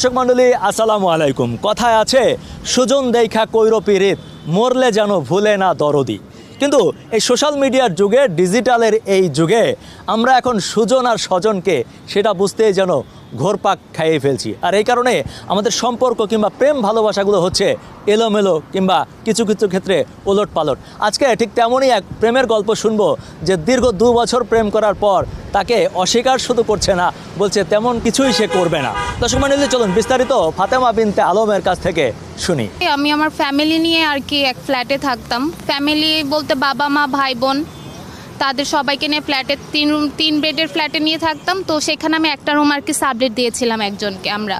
দর্শক মণ্ডলী আসসালামু আলাইকুম। কথায় আছে সুজন দেখা কইরো পিরিত মরলে যেন ভুলে না দরদি। কিন্তু এই সোশ্যাল মিডিয়ার যুগে, ডিজিটালের এই যুগে আমরা এখন সুজন আর স্বজনকে সেটা বুঝতেই যেন ঘোরপাক খাইয়ে ফেলছি। আর এই কারণে আমাদের সম্পর্ক কিংবা প্রেম ভালোবাসাগুলো হচ্ছে এলোমেলো কিংবা কিছু কিছু ক্ষেত্রে ওলট পালট। আজকে ঠিক তেমনই এক প্রেমের গল্প শুনবো যে দীর্ঘ 2 বছর প্রেম করার পর তাকে অস্বীকার শুধু করছে না, বলছে তেমন কিছুই সে করবে না। দর্শক মণ্ডলী চলুন বিস্তারিত ফাতেমা বিনতে আলমের কাছ থেকে শুনি। আমি আমার ফ্যামিলি নিয়ে আর কি এক ফ্ল্যাটে থাকতাম। ফ্যামিলি বলতে বাবা মা ভাই বোন তাদের সবাইকে নিয়ে ফ্ল্যাটে 3 বেডের ফ্ল্যাটে নিয়ে থাকতাম। তো সেখানে আমি একটা রুম আর কি সাবলেট দিয়েছিলাম একজনকে। আমরা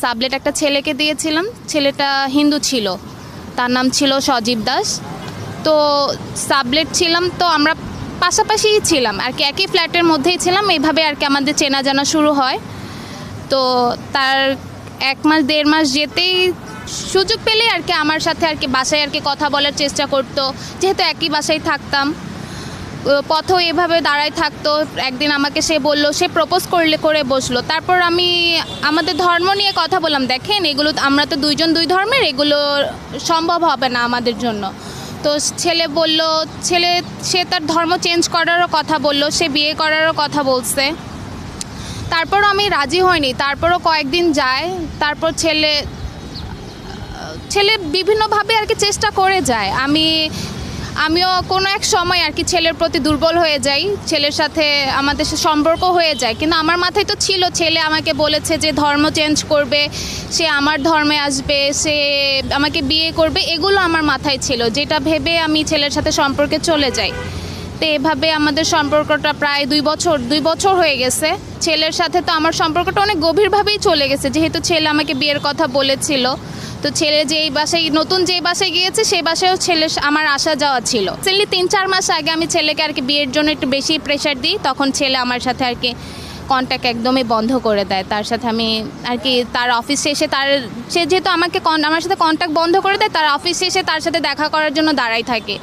সাবলেট একটা ছেলেকে দিয়েছিলাম। ছেলেটা হিন্দু ছিল, তার নাম ছিল সজীব দাস। তো সাবলেট ছিলাম, তো আমরা পাশাপাশিই ছিলাম আর কি, একই ফ্ল্যাটের মধ্যেই ছিলাম। এইভাবে আর কি আমাদের চেনা জানা শুরু হয়। তো তার 1 মাস 1.5 মাস যেতেই সুযোগ পেলে আর কি আমার সাথে আর কি বাসায় আর কি কথা বলার চেষ্টা করতো, যেহেতু একই বাসায় থাকতাম। পথেও এভাবে দাঁড়ায় থাকতো। একদিন আমাকে সে বলল, সে প্রপোজ করে বসলো। তারপর আমি আমাদের ধর্ম নিয়ে কথা বললাম, দেখেন এগুলো আমরা তো 2 জন 2 ধর্মের, এগুলো সম্ভব হবে না আমাদের জন্য। তো ছেলে বলল, সে তার ধর্ম চেঞ্জ করারও কথা বলল, সে বিয়ে করারও কথা বলছে। তারপরও আমি রাজি হইনি। তারপরও কয়েকদিন যায়, তারপর ছেলে বিভিন্নভাবে আর কি চেষ্টা করে যায়। আমিও কোনো এক সময় আর কি ছেলের প্রতি দুর্বল হয়ে যাই, ছেলের সাথে আমাদের সম্পর্ক হয়ে যায়। কিন্তু আমার মাথায় তো ছিল, ছেলে আমাকে বলেছে যে ধর্ম চেঞ্জ করবে, সে আমার ধর্মে আসবে, সে আমাকে বিয়ে করবে, এগুলো আমার মাথায় ছিল, যেটা ভেবে আমি ছেলের সাথে সম্পর্কে চলে যাই। তো এভাবে আমাদের সম্পর্কটা প্রায় 2 বছর হয়ে গেছে। ছেলের সাথে তো আমার সম্পর্কটা অনেক গভীরভাবেই চলে গেছে, যেহেতু ছেলে আমাকে বিয়ের কথা বলেছিল। তো ছেলে নতুন যেই বাসায় গিয়েছে সেই বাসায়ও আমার আসা যাওয়া ছিল। ছেলে 3-4 মাস আগে আমি ছেলেকে আর কি বিয়ের জন্য একটু বেশি প্রেশার দিই, তখন ছেলে আমার সাথে আর কি কন্ট্যাক্ট একদমই বন্ধ করে দেয়। তার সাথে আমি আর কি তার অফিসে এসে সে যেহেতু আমার সাথে কন্ট্যাক্ট বন্ধ করে দেয়, তার অফিসে এসে তার সাথে দেখা করার জন্য দাঁড়াই থাকে।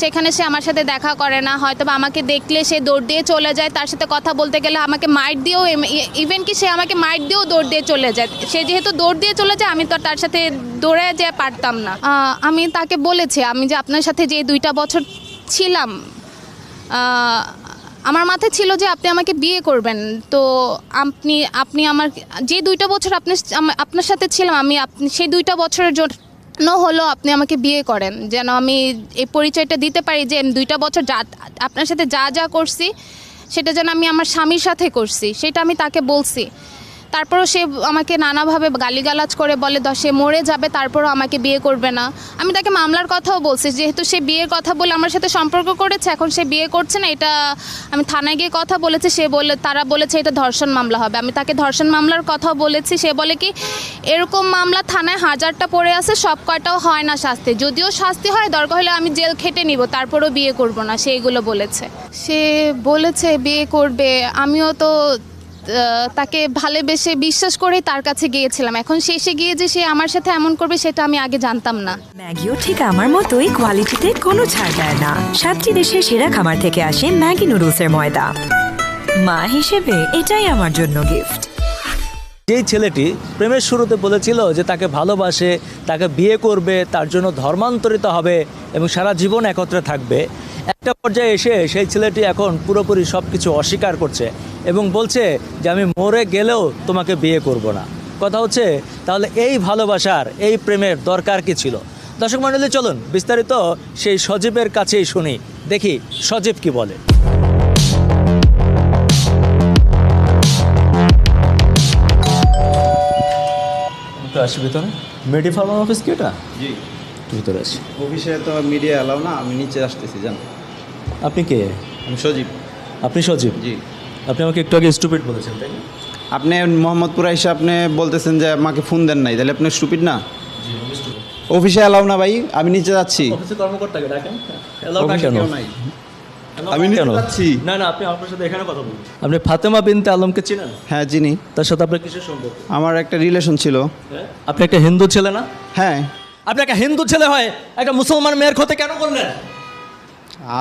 সেখানে সে আমার সাথে দেখা করে না, হয়তো বা আমাকে দেখলে সে দৌড় দিয়ে চলে যায়। তার সাথে কথা বলতে গেলে আমাকে মাইট দিয়েও, ইভেন কি সে আমাকে মাইট দিয়েও দৌড় দিয়ে চলে যায়। সে যেহেতু দৌড় দিয়ে চলে যায়, আমি তো তার সাথে দৌড়ে যেতে পারতাম না। আমি তাকে বলেছি, আমি যে আপনার সাথে যে 2টা বছর ছিলাম, আমার মাথায় ছিল যে আপনি আমাকে বিয়ে করবেন। তো আপনি আমার যে 2টা বছর আপনার সাথে ছিলাম, সেই 2টা বছরের জন্য হলো আপনি আমাকে বিয়ে করেন, যেন আমি এই পরিচয়টা দিতে পারি যে 2টা বছর আপনার সাথে যা করছি সেটা যেন আমি আমার স্বামীর সাথে করছি, সেটা আমি তাকে বলছি। তারপরও সে আমাকে নানাভাবে গালিগালাজ করে বলে সে মরে যাবে, তারপরও আমাকে বিয়ে করবে না। আমি তাকে মামলার কথাও বলছি, যেহেতু সে বিয়ের কথা বলে আমার সাথে সম্পর্ক করেছে, এখন সে বিয়ে করছে না, এটা আমি থানায় গিয়ে কথা বলেছি। তারা বলেছে এটা ধর্ষণ মামলা হবে। আমি তাকে ধর্ষণ মামলার কথাও বলেছি। সে বলে কি এরকম মামলা থানায় 1000টা পড়ে আছে, সব কয়টাও হয় না শাস্তি, যদিও শাস্তি হয় দরকার হলে আমি জেল খেটে নিব, তারপরও বিয়ে করব না, সে এগুলো বলেছে। সে বলেছে বিয়ে করবে, আমিও তো তাকে ভালোবেসে বিশ্বাস করে তার কাছে গিয়েছিলাম। এখন শেষে গিয়ে যে সে আমার সাথে এমন করবে সেটা আমি আগে জানতাম না। ম্যাগিও ঠিক আমার মতোই কোয়ালিটিতে কোনো ছাড় দেয় না। 7টি দেশের সেরা খাবার থেকে আসে ম্যাগি নুডলসের ময়দা। মা হিসেবে এটাই আমার জন্য গিফট। যেই ছেলেটি প্রেমের শুরুতে বলেছিল যে তাকে ভালোবাসে, তাকে বিয়ে করবে, তার জন্য ধর্মান্তরিত হবে এবং সারা জীবন একত্রে থাকবে, একটা পর্যায়ে এসে সেই ছেলেটি এখন পুরোপুরি সব কিছু অস্বীকার করছে এবং বলছে যে আমি মরে গেলেও তোমাকে বিয়ে করব না। কথা হচ্ছে তাহলে এই ভালোবাসার, এই প্রেমের দরকার কি ছিল? দর্শক মণ্ডলী চলুন বিস্তারিত সেই সজীবের কাছেই শুনি, দেখি সজীব কি বলে। আসি ভিতরে। মেডি ফার্মা অফিস কি এটা? জি ভিতরে আসি। অফিসে তো মিডিয়া এলাও না, আমি নিচে আসতেছি জান। আপনি কে? আমি সজীব। আপনি সজীব? জি। আপনি আমাকে একটু আগে স্টুপিড বলেছেন, তাই না? আপনি মোহাম্মদপুর এসে আপনি বলতেছেন যে আমাকে ফোন দেন নাই, তাহলে আপনি স্টুপিড না? জি, আমি স্টুপিড। অফিসে এলাও না ভাই, আমি নিচে যাচ্ছি। অফিসে কর্মকর্তাকে ডাকেন। অফিসে কেউ নাই। আমি নিচে যাচ্ছি। না আপনি আপনার সাথে এখানে কথা বলুন। আপনি ফাতেমা বিনতে আলমকে চিনেন? হ্যাঁ চিনি। তার সাথে আপনার কিসের সম্পর্ক? আমার একটা রিলেশন ছিল। আপনি একটা হিন্দু ছেলে না? হ্যাঁ। আপনি একটা হিন্দু ছেলে হয় একটা মুসলমান মেয়ের ক্ষতি কেন করলেন?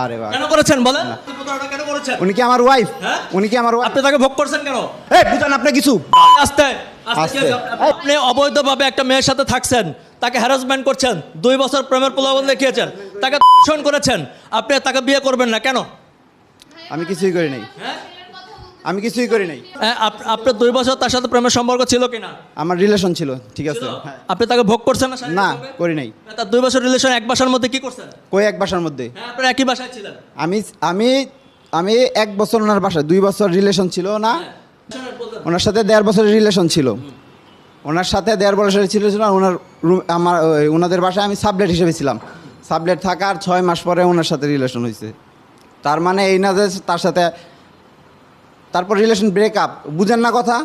আরে বাবা, কেন করেছেন বলেন? প্রতারণা কেন করেছেন? উনি কি আমার ওয়াইফ? হ্যাঁ? উনি কি আমার ওয়াইফ? আপনি তাকে ভোগ করছেন কেন? এই বুঝান আপনি কিছু। আস্তে আস্তে আস্তে। আপনি অবৈধভাবে একটা মেয়ের সাথে থাকছেন, তাকে হ্যারাসমেন্ট করছেন, 2 বছর প্রেমের প্রলোভন দেখিয়েছেন, তাকে ধর্ষণ করেছেন, আপনি তাকে বিয়ে করবেন না কেন? আমি কিছুই করি নাই, আমি কিছুই করি নাই। আপনার 2 বছর তার সাথে প্রেমের সম্পর্ক ছিল কিনা? আমার রিলেশন ছিল, ঠিক আছে। হ্যাঁ। আপনি তাকে ভোগ করছেন না না, শারীরিকভাবে? করি নাই। তার 2 বছর রিলেশন এক বাসার মধ্যে কি করছেন? কই এক বাসার মধ্যে? হ্যাঁ, আপনারা একই বাসায় ছিলেন। আমি আমি আমি 1 বছর ওনার বাসায়, 2 বছর রিলেশন ছিল না। ওনার সাথে 1.5 বছরের রিলেশন ছিল। ওনার সাথে 1.5 বছরের ছিল না। ওনার আমার ওনাদের বাসায় আমি সাবলেট হিসেবে ছিলাম। সাবলেট থাকার 6 মাস পরে ওনার সাথে রিলেশন হয়েছে। তার মানে এই না যে তার সাথে তারপর রিলেশন ব্রেকআপ, বুঝেন না কথা?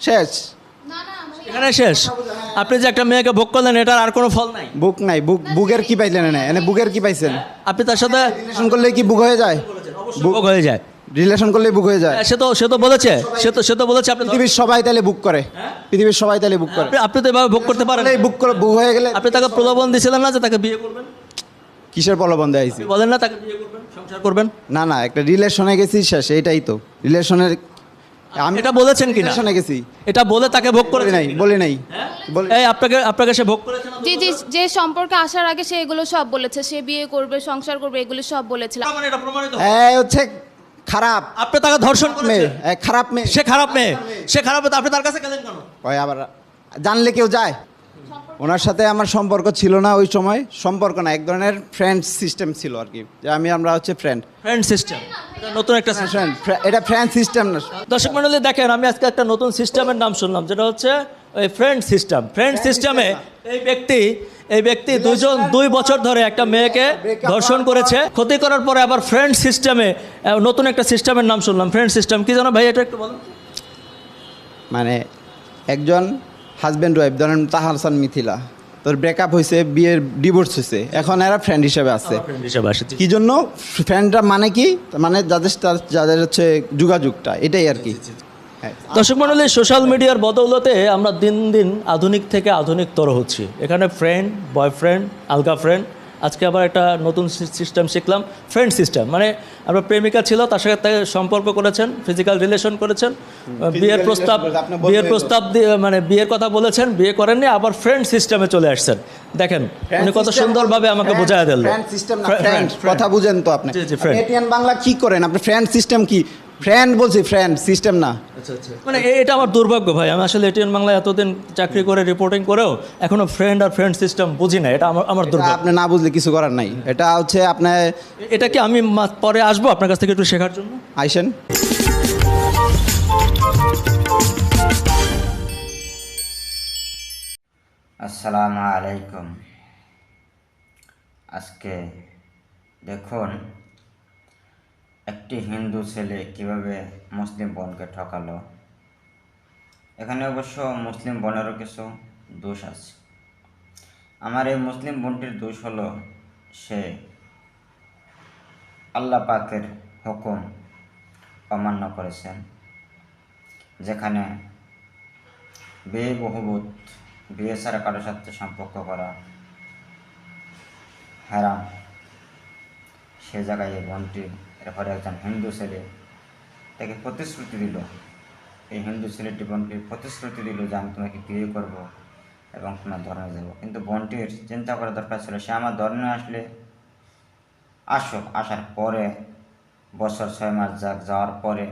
শেষ, এখানে শেষ। আপনি যে একটা মেয়েকে ভোগ করলেন, এটার আর কোনো ফল নাই। বুক নাই। বুকের কি পাইলেন? এনে বুকের কি পাইছেন? আপনি তার সাথে রিলেশন করলে কি বুক হয়ে যায়? ভোগ হয়ে যায়। রিলেশন করলে বুক হয়ে যায়। সে তো বলেছে, সে তো বলেছে আপনি পৃথিবীর সবাই তাহলে বুক করে। পৃথিবীর সবাই তাহলে বুক করে। আপনি তো এভাবে ভোগ করতে পারেন। বুক করে বুক হয়ে গেলে আপনি তাকে প্রলোভন দিয়েছিলেন না যে তাকে বিয়ে করবেন? কিসের প্রলোভন দেয়াইছি? আপনি বলেন না তাকে বিয়ে করবেন, সংসার করবেন? না না, একটা রিলেশনে গেছি, শেষ। এইটাই তো রিলেশনের। আমি এটা বলেছেন কিনা? রিলেশনে গেছি, এটা বলে তাকে ভোগ করে বলি নাই, বলি নাই। এই আপনাকে সে ভোগ করেছে না? জি জি, যে সম্পর্কে আসার আগে সে এগুলো সব বলেছে, সে বিয়ে করবে, সংসার করবে, এগুলো সব বলেছিল। মানে এটা প্রমাণিত। এই হচ্ছে খারাপ আপনি তাকে ধর্ষণ মেয়ে, করেছেন। খারাপ মেয়ে। সে খারাপ মেয়ে, সে খারাপ মেয়ে, তো আপনি তার কাছে গেলেন কেন? ওই আবার জানলে কেউ যায়? ওনার সাথে আমার সম্পর্ক ছিল না ওই সময়। সম্পর্ক না, এক ধরনের ফ্রেন্ড সিস্টেম ছিল আর কি, যে আমরা হচ্ছে ফ্রেন্ড। ফ্রেন্ড সিস্টেম, নতুন একটা সিস্টেম। এটা ফ্রেন্ড সিস্টেম না। দর্শক মণ্ডলী দেখেন, আমি আজকে একটা নতুন সিস্টেমের নাম শুনলাম, যেটা হচ্ছে ওই ফ্রেন্ড সিস্টেম। ফ্রেন্ড সিস্টেমে এই ব্যক্তি 2 বছর ধরে একটা মেয়েকে ধর্ষণ করেছে, ক্ষতি করার পরে আবার ফ্রেন্ড সিস্টেমে নতুন একটা সিস্টেমের নাম শুনলাম। ফ্রেন্ড সিস্টেম কি জানো ভাই, এটা একটু বলুন। মানে একজন হাজব্যান্ড ওয়াইফ, ধরেন তাহার হাসান মিথিলা, তোর ব্রেকআপ হয়েছে, বিয়ের ডিভোর্স হয়েছে, এখন এরা ফ্রেন্ড হিসেবে আছে। ফ্রেন্ড হিসেবে আসে। কি জন্য ফ্রেন্ডরা মানে কি? মানে যাদের হচ্ছে যোগাযোগটা, এটাই আর কি। হ্যাঁ। দর্শক মণ্ডলী, সোশ্যাল মিডিয়ার বদৌলতে আমরা দিন দিন আধুনিক থেকে আধুনিকতর হচ্ছি। এখানে ফ্রেন্ড, বয়ফ্রেন্ড, আলগা ফ্রেন্ড, আজকে আবার একটা নতুন সিস্টেম শিখলাম, ফ্রেন্ড সিস্টেম। মানে আপনার প্রেমিকা ছিল, তার সাথে তাকে সম্পর্ক করেছেন, ফিজিক্যাল রিলেশন করেছেন, বিয়ের প্রস্তাব মানে বিয়ের কথা বলেছেন, বিয়ে করেননি, আবার ফ্রেন্ড সিস্টেমে চলে আসছেন। দেখেন উনি কত সুন্দরভাবে আমাকে বোঝায় দিলেন। ফ্রেন্ড সিস্টেম না, ফ্রেন্ড কথা বুঝেন তো আপনি? জি, জি, friend। এটিএন বাংলা কি করেন আপনি? ফ্রেন্ড সিস্টেম কি? ফ্রেন্ড বলছি, ফ্রেন্ড সিস্টেম না। মানে এটা আমার দুর্ভাগ্য ভাই, আমি আসলে এটিএন বাংলায় এতদিন চাকরি করে রিপোর্টিং করেও এখনো ফ্রেন্ড আর ফ্রেন্ড সিস্টেম বুঝি না। এটা আমার এটা দুর্ভাগ্য। আপনি না বুঝলে কিছু করার নাই। এটা হচ্ছে আপনার এটা কি আমি পরে আসবো আপনার কাছ থেকে একটু শেখার জন্য? আইসেন। আসসালামু আলাইকুম। আজকে দেখুন একটি হিন্দু ছেলে কিভাবে মুসলিম বোনকে ঠকালো। এখানে অবশ্য মুসলিম বোনেরও কিছু দোষ আছে। আমার এই মুসলিম বোনটির দোষ হলো সে আল্লাহ পাকের হুকুম অমান্য করেছেন, যেখানে বিয়ে বহুবূত, বিয়ে ছাড়া কারোর সাথে সম্পর্ক করা হারাম। সে জায়গায় এই বোনটি এরপরে একজন হিন্দু ছেলে তাকে প্রতিশ্রুতি দিল, এই হিন্দু ছেলেটি বোনকে প্রতিশ্রুতি দিল যে আমি তোমাকে বিয়ে করব এবং তোমার ধর্মে যাব। কিন্তু বোনটির চিন্তা করা দরকার ছিল, সে আমার ধর্মে আসলে আসুক, আসার পরে বছর 6 মাস যাওয়ার পরে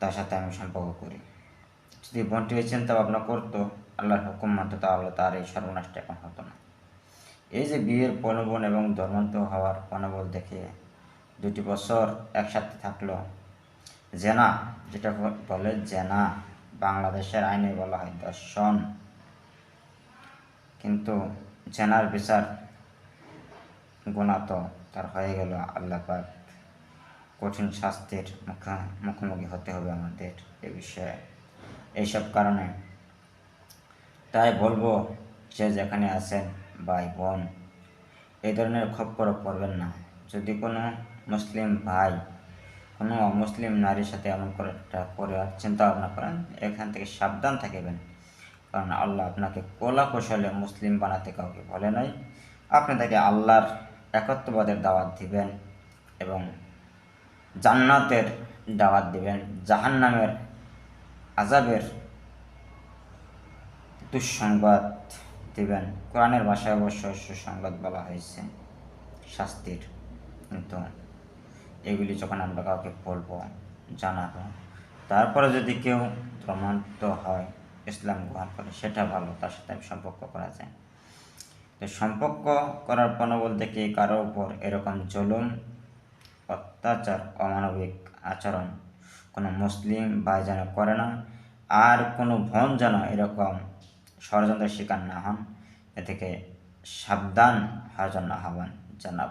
তার সাথে আমি সম্পর্ক করি। যদি বোনটি এই চিন্তা ভাবনা করতো, আল্লাহর হুকুম মানতো, তাহলে তার এই সর্বনাশটা এখন হতো না। এই যে বিয়ের প্রলোভন এবং ধর্মান্তর হওয়ার প্রণবল দেখে 2 বছর একসাথে থাকলো, জেনা যেটা বলে, জেনা বাংলাদেশের আইনে বলা হয় ধর্ষণ। কিন্তু জেনার বিচার গুনাহ তো তার হয়ে গেল, আল্লাহ পাক কঠিন শাস্তির মুখোমুখি হতে হবে আমাদের এ বিষয়ে। এইসব কারণে তাই বলবো, যে যেখানে আছেন ভাই বোন, এই ধরনের খপ্পরে পড়বেন না। যদি কোনো মুসলিম ভাই কোনো অমুসলিম নারীর সাথে এমন করার চিন্তা ভাবনা করেন, এখান থেকে সাবধান থাকবেন। কারণ আল্লাহ আপনাকে কলা কৌশলে মুসলিম বানাতে কাউকে বলে নাই, আপনি তাকে আল্লাহর একত্ববাদের দাওয়াত দিবেন এবং জান্নাতের দাওয়াত দিবেন, জাহান্নামের আযাবের দুঃসংবাদ দিবেন। কোরআনের ভাষায় অবশ্য সুসংবাদ বলা হয়েছে শাস্তির, কিন্তু এগুলি যখন আমরা কাউকে বলবো, জানাবো, তারপরে যদি কেউ প্রমাণিত হয় ইসলাম গ্রহণ করে, সেটা ভালো, তার সাথে সম্পর্ক করা যায়। তো সম্পর্ক করার পর বলতে কি কারো উপর এরকম জুলুম, অত্যাচার, অমানবিক আচরণ কোনো মুসলিম ভাই যেন করে না, আর কোনো বোন যেন এরকম ষড়যন্ত্রের শিকার না হন, এ থেকে সাবধান হওয়ার জন্য আহ্বান জানাব।